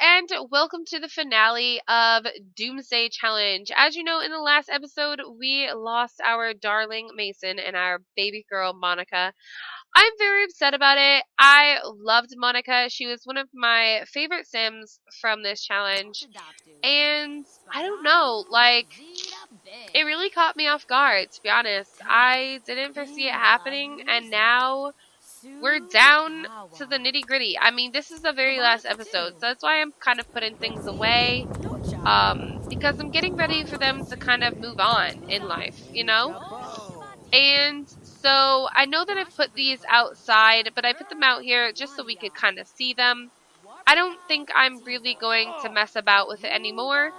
and welcome to the finale of Doomsday Challenge. As you know, in the last episode, we lost our darling Mason and our baby girl Monica. I'm very upset about it. I loved Monica. She was one of my favorite Sims from this challenge. And I don't know, it really caught me off guard, to be honest. I didn't foresee it happening, and now we're down to the nitty gritty. I mean, this is the very last episode, so that's why I'm kind of putting things away. Because I'm getting ready for them to kind of move on in life, you know? And so I know that I've put these outside, but I put them out here just so we could kind of see them. I don't think I'm really going to mess about with it anymore.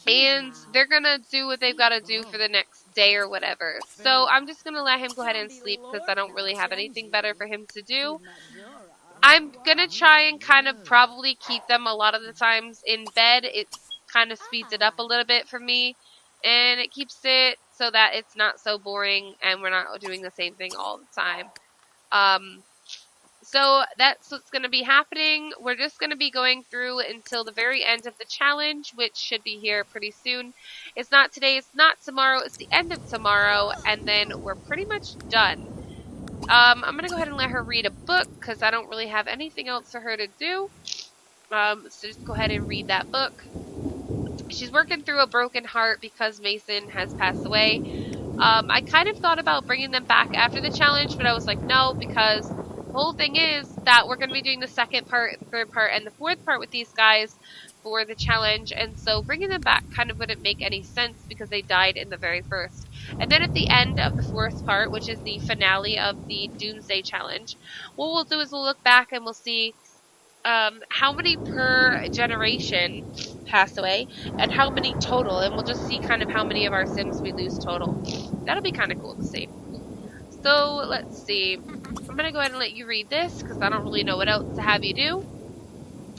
And they're gonna do what they've got to do for the next day or whatever. So I'm just gonna let him go ahead and sleep because I don't really have anything better for him to do. I'm gonna try and kind of probably keep them a lot of the times in bed. It kind of speeds it up a little bit for me, and it keeps it so that it's not so boring and we're not doing the same thing all the time. So that's what's going to be happening. We're just going to be going through until the very end of the challenge, which should be here pretty soon. It's not today, it's not tomorrow, it's the end of tomorrow, and then we're pretty much done. I'm going to go ahead and let her read a book, because I don't really have anything else for her to do. So just go ahead and read that book. She's working through a broken heart because Mason has passed away. I kind of thought about bringing them back after the challenge, but I was like, no, because the whole thing is that we're going to be doing the second part, the third part, and the fourth part with these guys for the challenge, and so bringing them back kind of wouldn't make any sense because they died in the very first. And then at the end of the fourth part, which is the finale of the Doomsday Challenge, what we'll do is we'll look back and we'll see how many per generation pass away and how many total, and we'll just see kind of how many of our Sims we lose total. That'll be kind of cool to see. So let's see. I'm going to go ahead and let you read this because I don't really know what else to have you do.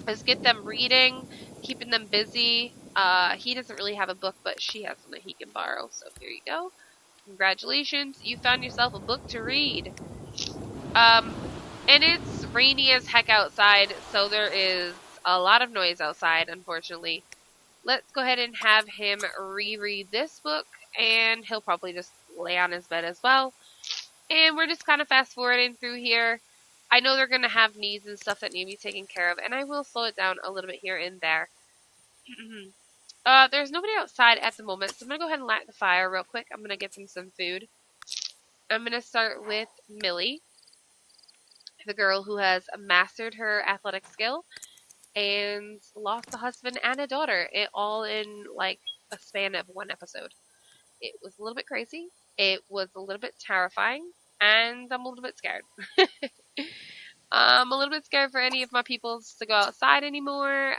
Let's get them reading, keeping them busy. He doesn't really have a book, but she has one that he can borrow. So here you go. Congratulations. You found yourself a book to read. And it's rainy as heck outside, so there is a lot of noise outside, unfortunately. Let's go ahead and have him reread this book, and he'll probably just lay on his bed as well. And we're just kind of fast forwarding through here. I know they're going to have needs and stuff that need to be taken care of, and I will slow it down a little bit here and there. There's nobody outside at the moment, so I'm going to go ahead and light the fire real quick. I'm going to get them some food. I'm going to start with Millie, the girl who has mastered her athletic skill and lost a husband and a daughter, all in like a span of one episode. It was a little bit crazy. It was a little bit terrifying, and I'm a little bit scared. I'm a little bit scared for any of my peoples to go outside anymore.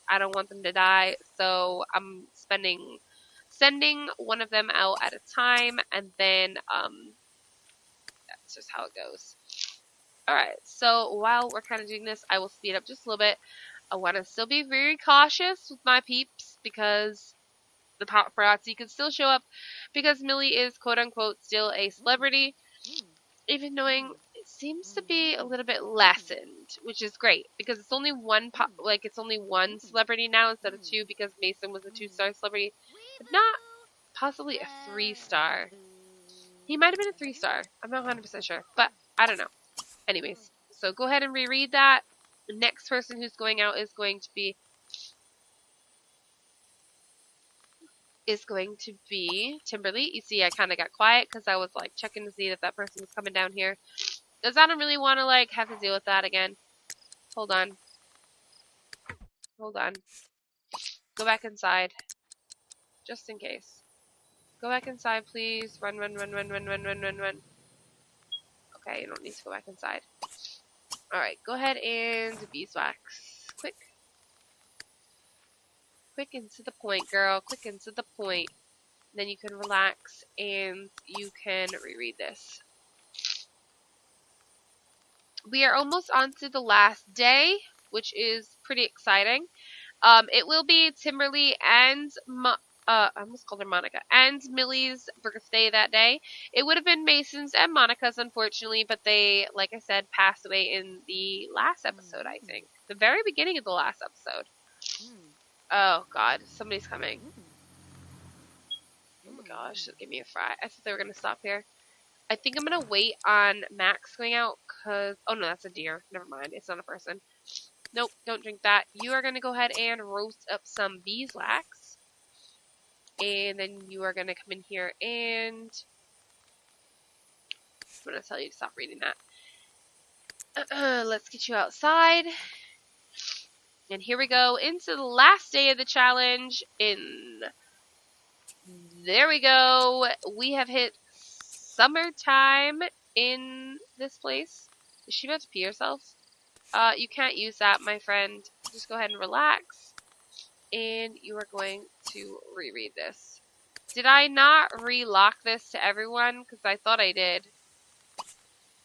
I don't want them to die, so I'm sending one of them out at a time, and then that's just how it goes. Alright, so while we're kind of doing this, I will speed up just a little bit. I want to still be very cautious with my peeps because the paparazzi could still show up because Millie is quote-unquote still a celebrity, even knowing it seems to be a little bit lessened, which is great because it's only one celebrity now instead of two because Mason was a 2-star celebrity, but not possibly a 3-star. He might have been a 3-star. I'm not 100% sure, but I don't know. Anyways, so go ahead and reread that. The next person who's going out is going to be Timberly. You see, I kind of got quiet because I was like checking to see if that person was coming down here. Because I don't really want to like have to deal with that again. Hold on. Go back inside. Just in case. Go back inside, please. Run. Okay, you don't need to go back inside. Alright, go ahead and beeswax. Quick and to the point, girl. Quick and to the point. Then you can relax and you can reread this. We are almost on to the last day, which is pretty exciting. It will be Timberly and I almost called her Monica, and Millie's birthday that day. It would have been Mason's and Monica's, unfortunately, but they, like I said, passed away in the last episode, I think. The very beginning of the last episode. Oh, God. Somebody's coming. Oh, my gosh. Give me a fry. I thought they were going to stop here. I think I'm going to wait on Max going out, because... Oh, no, that's a deer. Never mind. It's not a person. Nope, don't drink that. You are going to go ahead and roast up some beeswax. And then you are going to come in here and... I'm going to tell you to stop reading that. Let's get you outside. And here we go into the last day of the challenge. There we go. We have hit summertime in this place. Is she about to pee herself? You can't use that, my friend. Just go ahead and relax. And you are going to reread this. Did I not relock this to everyone? Because I thought I did.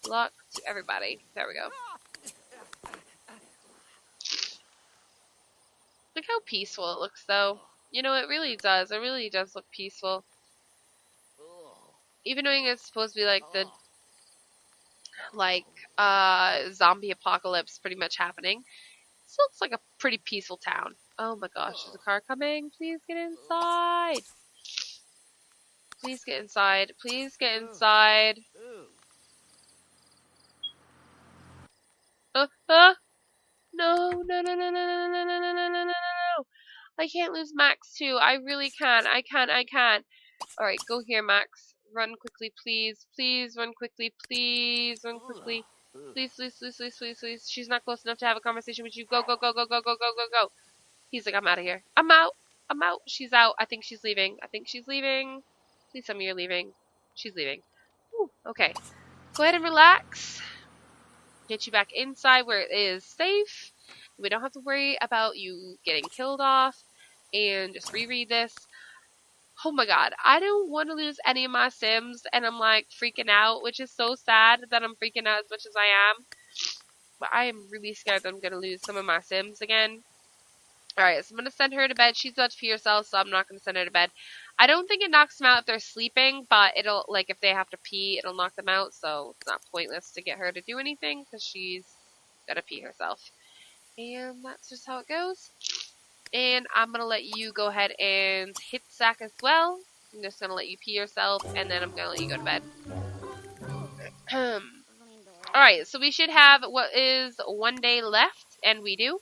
Lock to everybody. There we go. Look how peaceful it looks, though. You know, it really does. It really does look peaceful. Even knowing it's supposed to be like the zombie apocalypse pretty much happening. This looks like a pretty peaceful town. Oh my gosh, there's a car coming. Please get inside. Please get inside. Please get inside. No, no, no, no, no, no, no, no, no, no, no, no. I can't lose Max too. I really can't. I can't. Alright, go here, Max. Run quickly, please. Please run quickly. Please run quickly. Please, please, please, please, please, please. She's not close enough to have a conversation with you. Go, go, go, go, go, go, go, go, go. He's like, I'm out of here. I'm out. I'm out. She's out. I think she's leaving. I think she's leaving. Please tell me you're leaving. She's leaving. Whew, okay. Go ahead and relax. Get you back inside where it is safe. We don't have to worry about you getting killed off. And just reread this. Oh my god, I don't want to lose any of my Sims, and I'm like freaking out, which is so sad that I'm freaking out as much as I am. But I am really scared that I'm going to lose some of my Sims again. Alright, so I'm going to send her to bed. She's about to pee herself, so I'm not going to send her to bed. I don't think it knocks them out if they're sleeping, but it'll, like, if they have to pee, it'll knock them out, so it's not pointless to get her to do anything, because she's got to pee herself. And that's just how it goes. And I'm going to let you go ahead and hit sack as well. I'm just going to let you pee yourself, and then I'm going to let you go to bed. Alright, so we should have what is 1 day left, and we do.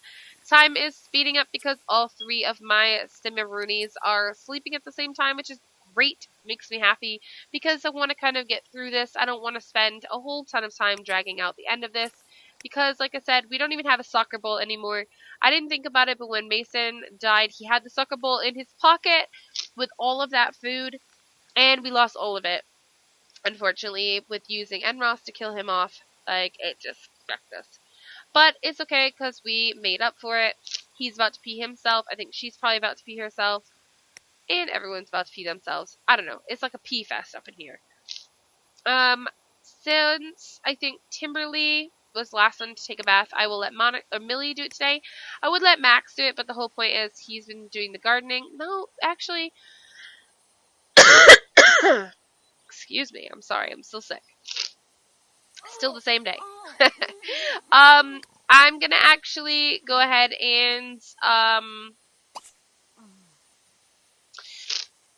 Time is speeding up because all 3 of my Stimmeroonies are sleeping at the same time, which is great. Makes me happy because I want to kind of get through this. I don't want to spend a whole ton of time dragging out the end of this. Because, like I said, we don't even have a soccer ball anymore. I didn't think about it, but when Mason died, he had the soccer ball in his pocket with all of that food, and we lost all of it. Unfortunately, with using Enros to kill him off, like, it just wrecked us. But it's okay, because we made up for it. He's about to pee himself. I think she's probably about to pee herself. And everyone's about to pee themselves. I don't know. It's like a pee fest up in here. Since I think Timberly was the last one to take a bath, I will let Millie do it today. I would let Max do it, but the whole point is he's been doing the gardening. No, actually, excuse me, I'm sorry, I'm still sick. Still the same day. I'm gonna actually go ahead and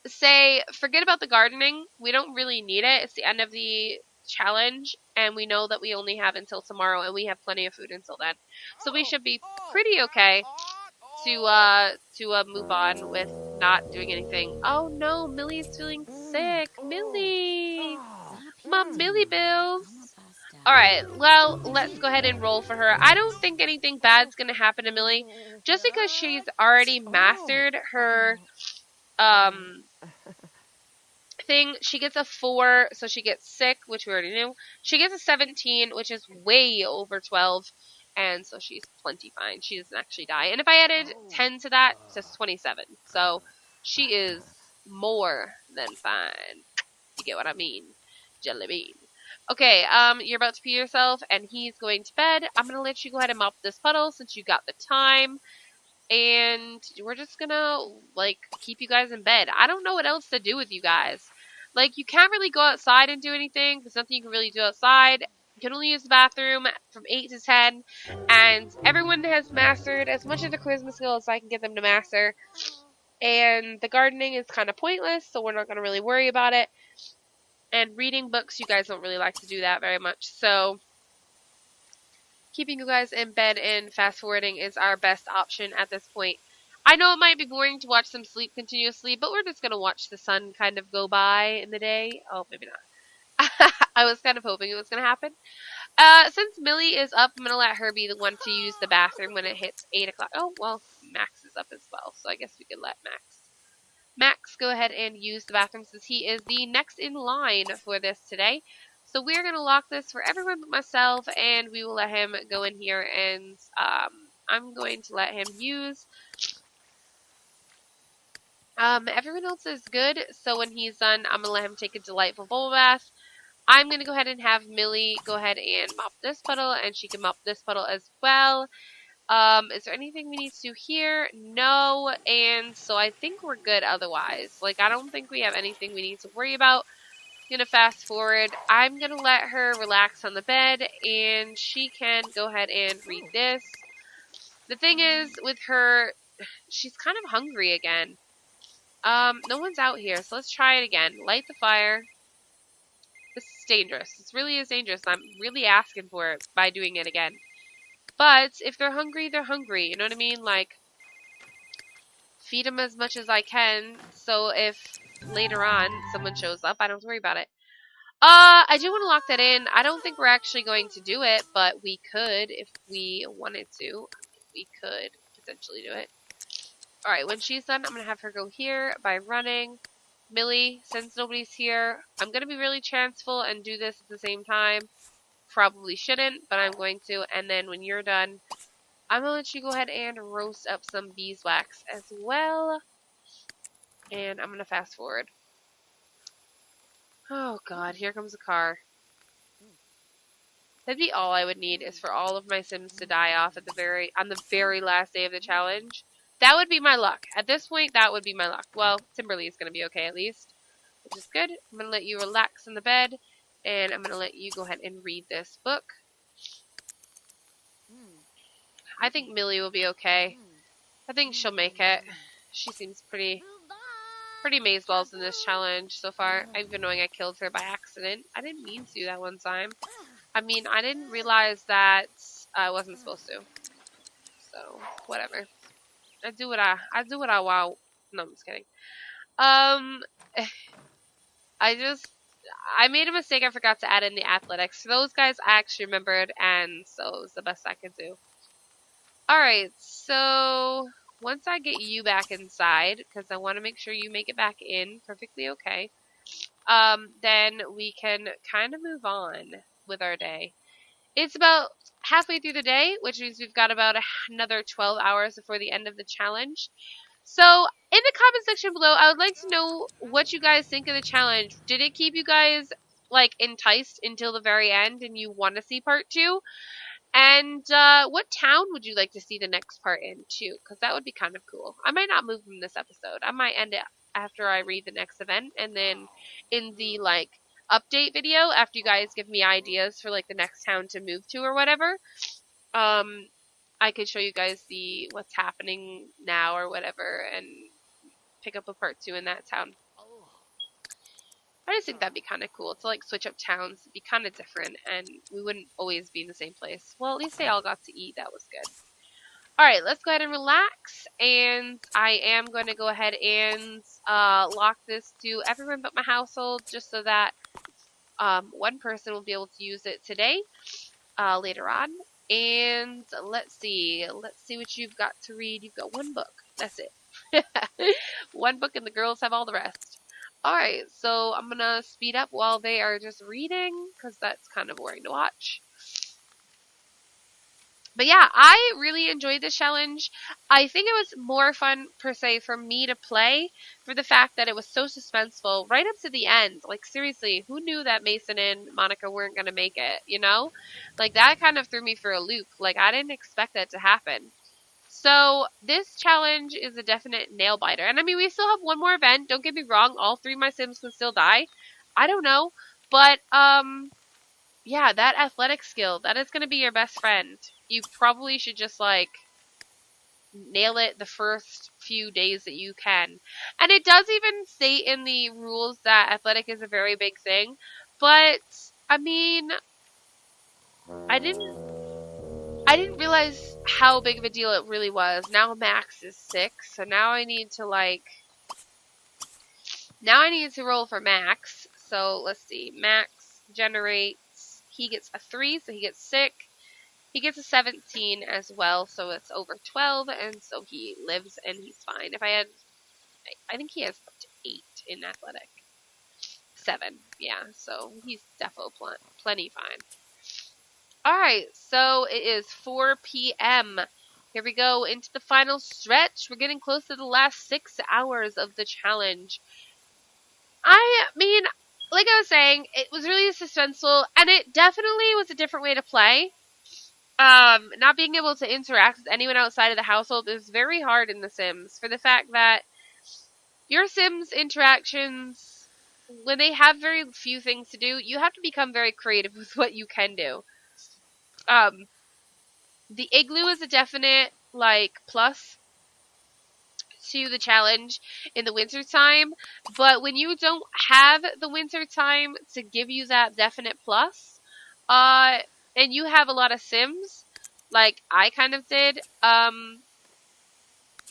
say forget about the gardening. We don't really need it. It's the end of the challenge, and we know that we only have until tomorrow, and we have plenty of food until then, so we should be pretty okay to move on with not doing anything. Oh no, Millie's feeling sick. Millie, my Millie Bills. All right, well, let's go ahead and roll for her. I don't think anything bad's gonna happen to Millie, just because she's already mastered her thing. She gets a 4, so she gets sick, which we already knew. She gets a 17, which is way over 12, and so she's plenty fine. She doesn't actually die. And if I added 10 to that, it's just 27. So she is more than fine. You get what I mean? Jelly bean. Okay, you're about to pee yourself, and he's going to bed. I'm going to let you go ahead and mop this puddle since you got the time. and we're just gonna, like, keep you guys in bed. I don't know what else to do with you guys. Like, you can't really go outside and do anything. There's nothing you can really do outside. You can only use the bathroom from 8 to 10, and everyone has mastered as much of the charisma skill as I can get them to master. And the gardening is kind of pointless, so we're not going to really worry about it. And reading books, you guys don't really like to do that very much, so keeping you guys in bed and fast forwarding is our best option at this point. I know it might be boring to watch them sleep continuously, but we're just going to watch the sun kind of go by in the day. Oh, maybe not. I was kind of hoping it was going to happen. Since Millie is up, I'm going to let her be the one to use the bathroom when it hits 8 o'clock. Oh, well, Max is up as well, so I guess we could let Max go ahead and use the bathroom since he is the next in line for this today. So we're going to lock this for everyone but myself, and we will let him go in here, and I'm going to let him use. Everyone else is good, so when he's done, I'm going to let him take a delightful bubble bath. I'm going to go ahead and have Millie go ahead and mop this puddle, and she can mop this puddle as well. Is there anything we need to do here? No, and so I think we're good otherwise. Like, I don't think we have anything we need to worry about. I'm going to fast forward. I'm going to let her relax on the bed, and she can go ahead and read this. The thing is, with her, she's kind of hungry again. No one's out here, so let's try it again. Light the fire. This is dangerous. This really is dangerous. I'm really asking for it by doing it again. But if they're hungry, they're hungry. You know what I mean? Like, feed them as much as I can. So if later on someone shows up, I don't have to worry about it. I do want to lock that in. I don't think we're actually going to do it, but we could if we wanted to. We could potentially do it. Alright, when she's done, I'm going to have her go here by running. Millie, since nobody's here, I'm going to be really chanceful and do this at the same time. Probably shouldn't, but I'm going to. And then when you're done, I'm going to let you go ahead and roast up some beeswax as well. And I'm going to fast forward. Oh god, here comes a car. That'd be all I would need, is for all of my Sims to die off at on the very last day of the challenge. That would be my luck. At this point, that would be my luck. Well, Timberly's going to be okay at least, which is good. I'm going to let you relax in the bed, and I'm going to let you go ahead and read this book. I think Millie will be okay. I think she'll make it. She seems pretty mazeballs in this challenge so far. Even knowing I killed her by accident. I didn't mean to do that one time. I mean, I didn't realize that I wasn't supposed to. So, whatever. I do what I want. No, I'm just kidding. I made a mistake. I forgot to add in the athletics. For those guys, I actually remembered, and so it was the best I could do. Alright, so once I get you back inside, because I want to make sure you make it back in perfectly okay, then we can kind of move on with our day. It's about halfway through the day, which means we've got about another 12 hours before the end of the challenge. So, in the comment section below, I would like to know what you guys think of the challenge. Did it keep you guys, like, enticed until the very end and you want to see part 2? And what town would you like to see the next part in, too? Because that would be kind of cool. I might not move from this episode. I might end it after I read the next event. And then in the, like, update video, after you guys give me ideas for, like, the next town to move to or whatever, I could show you guys what's happening now or whatever and pick up a part 2 in that town. I just think that'd be kind of cool to, like, switch up towns. It'd be kind of different, and we wouldn't always be in the same place. Well, at least they all got to eat. That was good. Alright, let's go ahead and relax, and I am going to go ahead and lock this to everyone but my household, just so that one person will be able to use it today, later on. And let's see what you've got to read. You've got one book. That's it. One book, and the girls have all the rest. Alright, so I'm going to speed up while they are just reading, because that's kind of boring to watch. But yeah, I really enjoyed this challenge. I think it was more fun, per se, for me to play, for the fact that it was so suspenseful, right up to the end. Like, seriously, who knew that Mason and Monica weren't going to make it, you know? Like, that kind of threw me for a loop. Like, I didn't expect that to happen. So this challenge is a definite nail biter. And I mean, we still have one more event. Don't get me wrong. All 3 of my Sims can still die. I don't know. But, yeah, that athletic skill, that is going to be your best friend. You probably should just, like, nail it the first few days that you can. And it does even state in the rules that athletic is a very big thing. But, I mean, I didn't realize how big of a deal it really was. Now Max is 6, so now I need to roll for Max. So let's see. Max generates, he gets a 3, so he gets 6. He gets a 17 as well, so it's over 12, and so he lives and he's fine. I think he has up to 8 in athletic. 7, yeah, so he's definitely plenty fine. Alright, so it is 4 p.m. Here we go into the final stretch. We're getting close to the last 6 hours of the challenge. I mean, like I was saying, it was really suspenseful, and it definitely was a different way to play. Not being able to interact with anyone outside of the household is very hard in The Sims, for the fact that your Sims interactions, when they have very few things to do, you have to become very creative with what you can do. The igloo is a definite, like, plus to the challenge in the winter time, but when you don't have the winter time to give you that definite plus, and you have a lot of Sims, like I kind of did,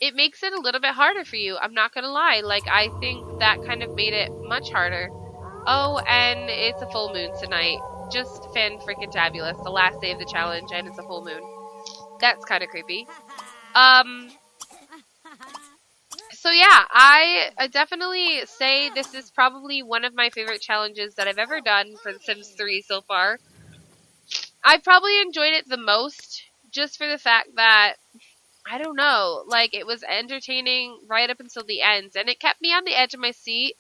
it makes it a little bit harder for you. I'm not gonna lie. Like, I think that kind of made it much harder. Oh, and it's a full moon tonight. Just fan-freaking-tabulous. The last day of the challenge, and it's a full moon. That's kind of creepy. So yeah, I definitely say this is probably one of my favorite challenges that I've ever done for The Sims 3 so far. I probably enjoyed it the most, just for the fact that, I don't know, like, it was entertaining right up until the end, and it kept me on the edge of my seat,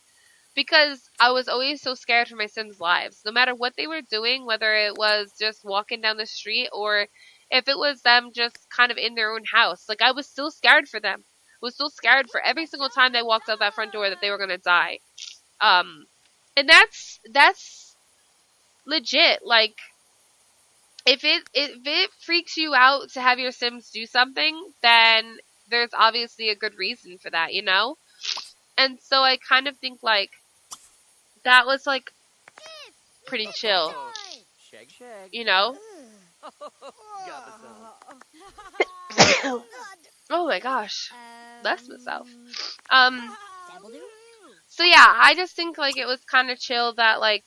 because I was always so scared for my Sims' lives. No matter what they were doing, whether it was just walking down the street, or if it was them just kind of in their own house, like, I was still scared for them. I was still scared for every single time they walked out that front door that they were gonna die. And that's legit, like, if it freaks you out to have your Sims do something, then there's obviously a good reason for that, you know? And so I kind of think, like, that was, like, pretty chill. You know? Oh my gosh. Bless myself. So yeah, I just think, like, it was kind of chill that, like,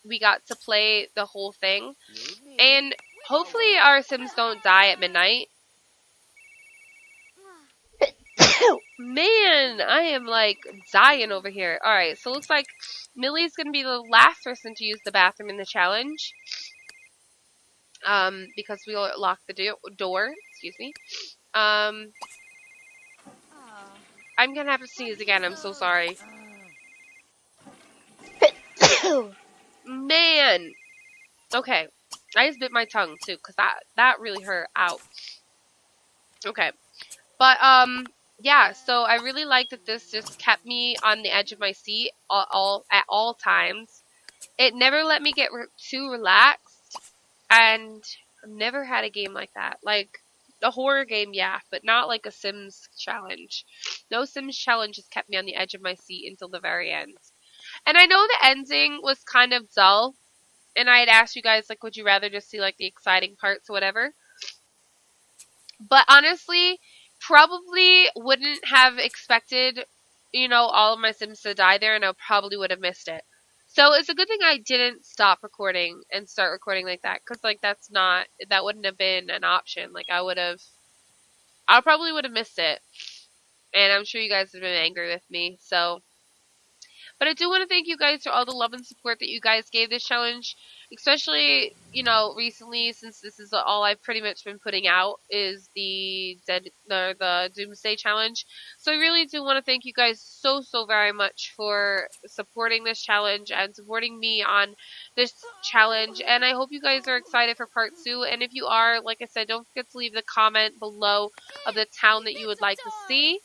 we got to play the whole thing. And hopefully our Sims don't die at midnight. Man, I am, like, dying over here. Alright, so it looks like Millie's gonna be the last person to use the bathroom in the challenge. Because we locked the door. Excuse me. I'm gonna have to sneeze again. I'm so sorry. Man. Okay. I just bit my tongue, too, because that really hurt. Ow. Okay. But, yeah, so I really like that this just kept me on the edge of my seat at all times. It never let me get too relaxed, and I've never had a game like that. Like, a horror game, yeah, but not like a Sims challenge. No Sims challenge has kept me on the edge of my seat until the very end. And I know the ending was kind of dull, and I had asked you guys, like, would you rather just see, like, the exciting parts or whatever? But honestly, probably wouldn't have expected, you know, all of my Sims to die there, and I probably would have missed it. So it's a good thing I didn't stop recording and start recording like that, because, like, that wouldn't have been an option. Like, I probably would have missed it. And I'm sure you guys have been angry with me, so. But I do want to thank you guys for all the love and support that you guys gave this challenge, especially, you know, recently, since this is all I've pretty much been putting out is the Doomsday Challenge. So I really do want to thank you guys so very much for supporting this challenge and supporting me on this challenge. And I hope you guys are excited for part 2. And if you are, like I said, don't forget to leave the comment below of the town that you would like to see.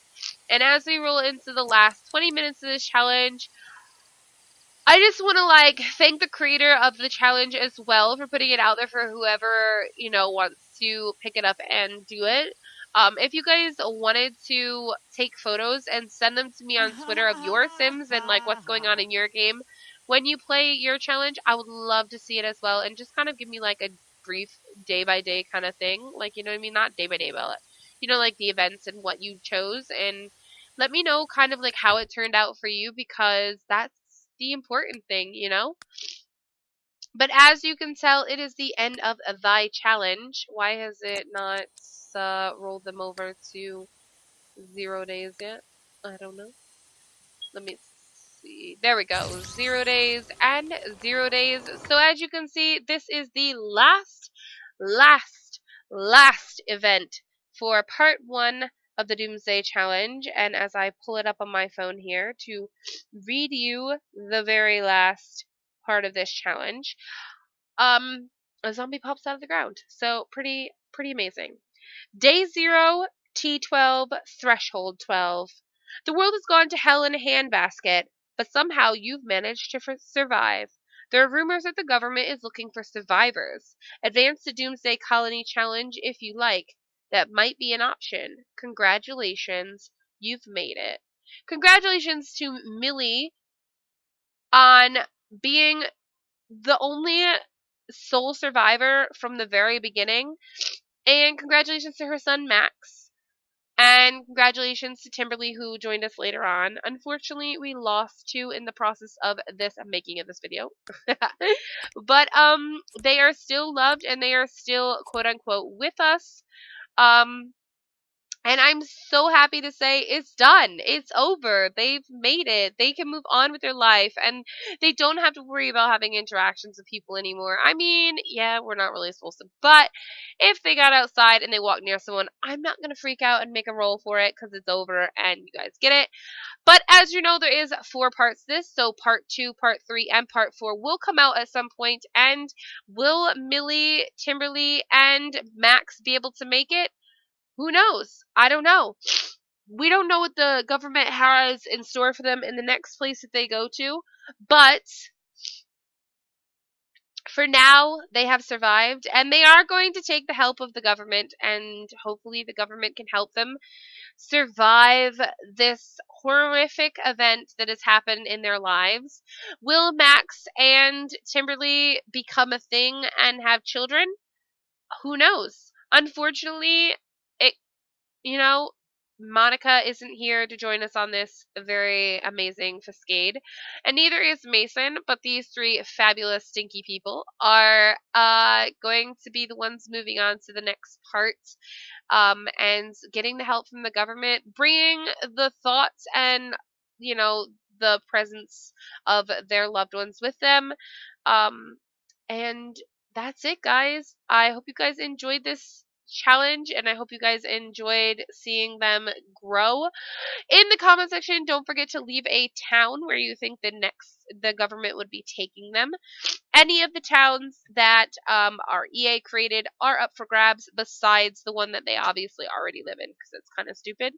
And as we roll into the last 20 minutes of this challenge, I just want to like thank the creator of the challenge as well for putting it out there for whoever, you know, wants to pick it up and do it. If you guys wanted to take photos and send them to me on Twitter of your Sims and like what's going on in your game when you play your challenge, I would love to see it as well, and just kind of give me like a brief day by day kind of thing. Like, you know what I mean? Not day by day, but you know, like the events and what you chose, and let me know kind of like how it turned out for you, because that's the important thing, you know? But as you can tell, it is the end of thy challenge. Why has it not rolled them over to 0 days yet? I don't know. Let me see. There we go. 0 days and 0 days. So as you can see, this is the last event for part 1 of the Doomsday Challenge. And as I pull it up on my phone here to read you the very last part of this challenge, a zombie pops out of the ground. So pretty amazing. Day 0, T12, Threshold 12. The world has gone to hell in a handbasket, but somehow you've managed to survive. There are rumors that the government is looking for survivors. Advance the Doomsday Colony Challenge if you like. That might be an option. Congratulations, you've made it. Congratulations to Millie on being the only sole survivor from the very beginning. And congratulations to her son, Max. And congratulations to Timberly, who joined us later on. Unfortunately, we lost 2 in the process of this making of this video. But they are still loved and they are still quote unquote with us. And I'm so happy to say it's done. It's over. They've made it. They can move on with their life, and they don't have to worry about having interactions with people anymore. I mean, yeah, we're not really supposed to, but if they got outside and they walked near someone, I'm not going to freak out and make a roll for it because it's over and you guys get it. But as you know, there is 4 parts to this, so part 2, part 3, and part 4 will come out at some point. And will Millie, Timberly, and Max be able to make it? Who knows? I don't know. We don't know what the government has in store for them in the next place that they go to, but for now, they have survived, and they are going to take the help of the government, and hopefully the government can help them survive this horrific event that has happened in their lives. Will Max and Timberly become a thing and have children? Who knows? Unfortunately, you know, Monica isn't here to join us on this very amazing cascade, and neither is Mason, but these 3 fabulous stinky people are going to be the ones moving on to the next part, and getting the help from the government, bringing the thoughts and, you know, the presence of their loved ones with them, and that's it, guys. I hope you guys enjoyed this challenge, and I hope you guys enjoyed seeing them grow. In the comment section, don't forget to leave a town where you think the government would be taking them. Any of the towns that are EA created are up for grabs, besides the one that they obviously already live in, because it's kind of stupid.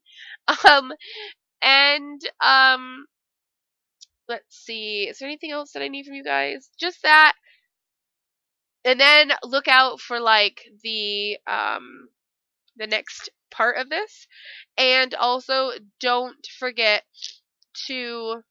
Let's see, is there anything else that I need from you guys? Just that. And then look out for like the next part of this. And also don't forget to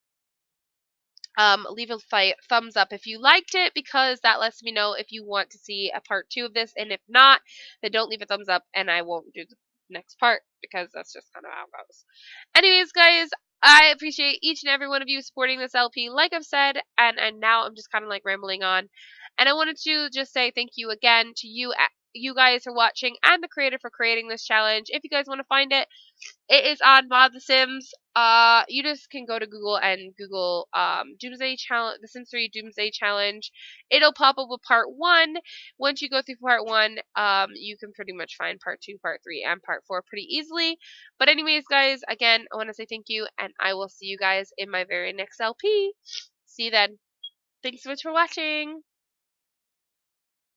leave a thumbs up if you liked it, because that lets me know if you want to see a part 2 of this. And if not, then don't leave a thumbs up and I won't do the next part, because that's just kind of how it goes. Anyways, guys, I appreciate each and every one of you supporting this LP, like I've said, and now I'm just kind of like rambling on. And I wanted to just say thank you again to you you guys for watching and the creator for creating this challenge. If you guys want to find it, it is on Mod The Sims. You just can go to Google and Google Doomsday Challenge, The Sims 3 Doomsday Challenge. It'll pop up with part 1. Once you go through part 1, you can pretty much find part 2, part 3, and part 4 pretty easily. But anyways, guys, again, I want to say thank you, and I will see you guys in my very next LP. See you then. Thanks so much for watching.